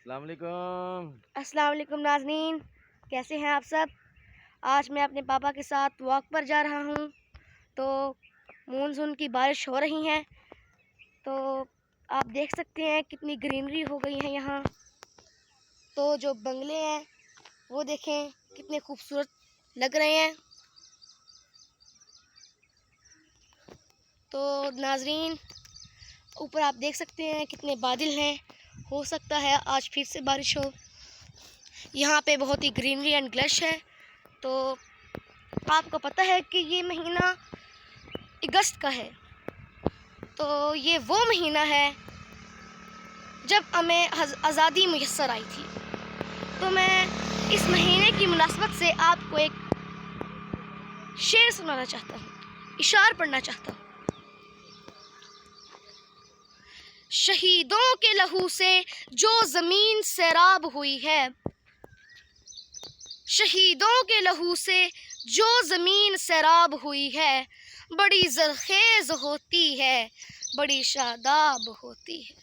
अस्सलाम वालेकुम। अस्सलाम वालेकुम नाज़रीन, कैसे हैं आप सब। आज मैं अपने पापा के साथ वॉक पर जा रहा हूँ। तो मानसून की बारिश हो रही है, तो आप देख सकते हैं कितनी ग्रीनरी हो गई है यहाँ। तो जो बंगले हैं वो देखें कितने खूबसूरत लग रहे हैं। तो नाज़रीन, ऊपर आप देख सकते हैं कितने बादल हैं। हो सकता है आज फिर से बारिश हो। यहाँ पे बहुत ही ग्रीनरी एंड ग्लश है। तो आपको पता है कि ये महीना अगस्त का है। तो ये वो महीना है जब हमें आज़ादी मुयस्सर आई थी। तो मैं इस महीने की मुनासबत से आपको एक शेर सुनाना चाहता हूँ, इशार पढ़ना चाहता हूँ। शहीदों के लहू से जो ज़मीन सैराब हुई है, शहीदों के लहू से जो ज़मीन सैराब हुई है, बड़ी ज़रख़ेज़ होती है, बड़ी शादाब होती है।